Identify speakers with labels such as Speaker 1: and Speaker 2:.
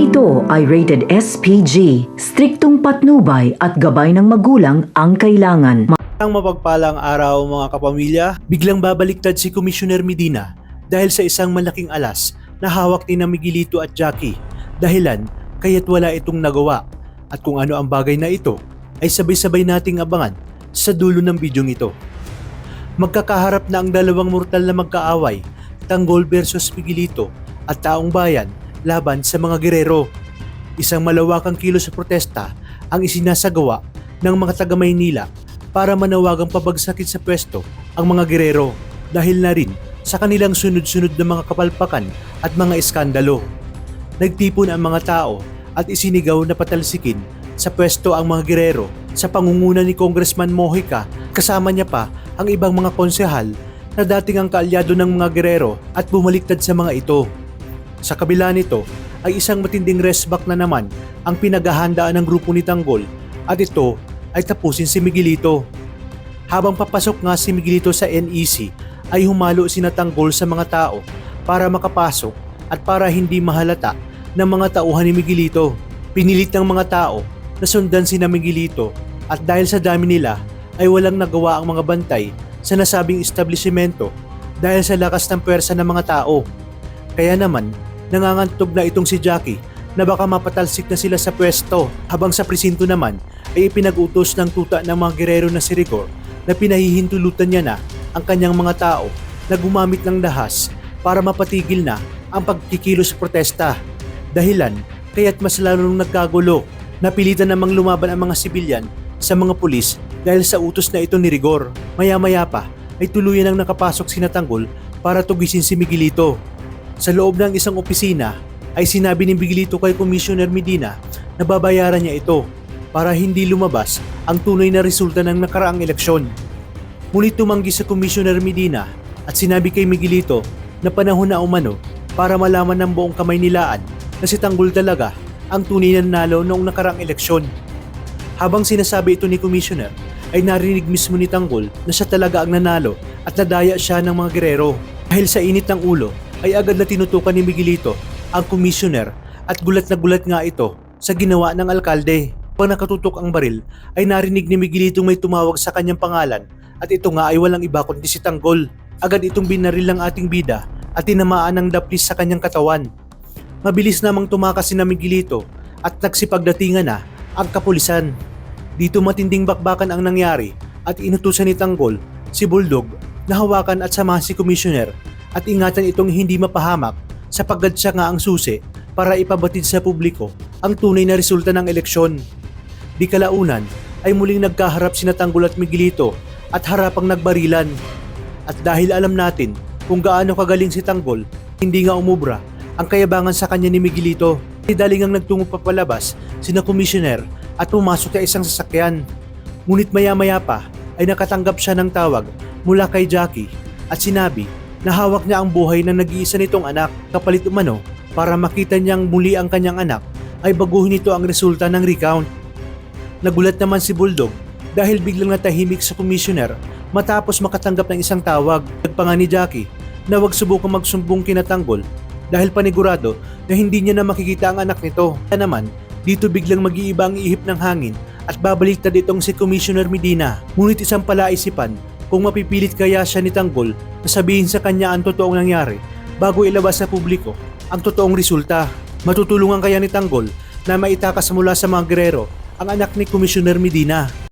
Speaker 1: ito ay rated SPG, striktong patnubay at gabay ng magulang ang kailangan.
Speaker 2: Ang mapagpalang araw mga kapamilya, biglang babaliktad si Commissioner Medina dahil sa isang malaking alas na hawak ni Miguelito at Jackie. Dahilan kaya't wala itong nagawa. At kung ano ang bagay na ito ay sabay-sabay nating abangan sa dulo ng bidyong ito. Magkakaharap na ang dalawang mortal na magkaaway, Tanggol versus Miguelito at taong bayan laban sa mga gerero. Isang malawakang kilos sa protesta ang isinasagawa ng mga taga Maynila para manawagang pabagsakin sa pwesto ang mga gerero dahil na rin sa kanilang sunod-sunod na mga kapalpakan at mga iskandalo. Nagtipon ang mga tao at isinigaw na patalsikin sa pwesto ang mga gerero sa pangunguna ni Congressman Mojica, kasama niya pa ang ibang mga konsehal na dating ang kaalyado ng mga gerero at bumaliktad sa mga ito. Sa kabila nito ay isang matinding resback na naman ang pinaghahandaan ng grupo ni Tanggol at ito ay tapusin si Miguelito. Habang papasok nga si Miguelito sa NEC ay humalo si Tanggol sa mga tao para makapasok at para hindi mahalata ng mga tauhan ni Miguelito. Pinilit ng mga tao na sundan si Miguelito at dahil sa dami nila ay walang nagawa ang mga bantay sa nasabing establishmento dahil sa lakas ng pwersa ng mga tao. Kaya naman, nangangantog na itong si Jackie na baka mapatalsik na sila sa pwesto, habang sa presinto naman ay ipinag-utos ng tuta ng mga gerero na si Rigor na pinahihintulutan niya na ang kanyang mga tao na gumamit ng dahas para mapatigil na ang pagkikilos sa protesta. Dahilan kaya't mas lalong nagkagulo, napilitan namang lumaban ang mga sibilyan sa mga pulis dahil sa utos na ito ni Rigor. Maya-maya pa ay tuluyan ang nakapasok si Tanggol para tugisin si Miguelito. Sa loob ng isang opisina ay sinabi ni Miguelito kay Commissioner Medina na babayaran niya ito para hindi lumabas ang tunay na resulta ng nakaraang eleksyon. Ngunit tumanggi sa Commissioner Medina at sinabi kay Miguelito na panahon na umano para malaman ng buong Kamaynilaan na si Tanggol talaga ang tunay na nanalo noong nakaraang eleksyon. Habang sinasabi ito ni Commissioner ay narinig mismo ni Tanggol na siya talaga ang nanalo at nadaya siya ng mga gerero. Dahil sa init ng ulo ay agad na tinutukan ni Miguelito ang Commissioner at gulat na gulat nga ito sa ginawa ng alkalde. Pag nakatutok ang baril ay narinig ni Miguelito may tumawag sa kanyang pangalan at ito nga ay walang iba kundi si Tanggol. Agad itong binaril ng ating bida at tinamaan ng daplis sa kanyang katawan. Mabilis namang tumakas si Miguelito at nagsipagdatingan na ang kapulisan. Dito matinding bakbakan ang nangyari at inutusan ni Tanggol si Bulldog na hawakan at samahan si Commissioner at ingatan itong hindi mapahamak sapagkat siya nga ang susi para ipabatid sa publiko ang tunay na resulta ng eleksyon. Di kalaunan ay muling nagkaharap sina Tanggol at Miguelito at harapang nagbarilan. At dahil alam natin kung gaano kagaling si Tanggol, hindi nga umubra ang kayabangan sa kanya ni Miguelito. Daling ang nagtungo papalabas sina Commissioner at pumasok sa isang sasakyan. Ngunit maya-maya pa ay nakatanggap siya ng tawag mula kay Jackie at sinabi na hawak niya ang buhay ng nag-iisa nitong anak. Kapalit umano para makita niyang muli ang kanyang anak ay baguhin nito ang resulta ng recount. Nagulat naman si Bulldog dahil biglang natahimik sa Commissioner matapos makatanggap ng isang tawag. Nagpanga ni Jackie na huwag subukang magsumbong kina Tanggol dahil panigurado na hindi niya na makikita ang anak nito. Kaya naman, dito biglang mag-iiba ang ihip ng hangin at babaliktad itong si Commissioner Medina. Ngunit isang palaisipan kung mapipilit kaya siya ni Tanggol na sabihin sa kanya ang totoong nangyari bago ilabas sa publiko ang totoong resulta. Matutulungan kaya ni Tanggol na maitakas mula sa mga gerero ang anak ni Commissioner Medina.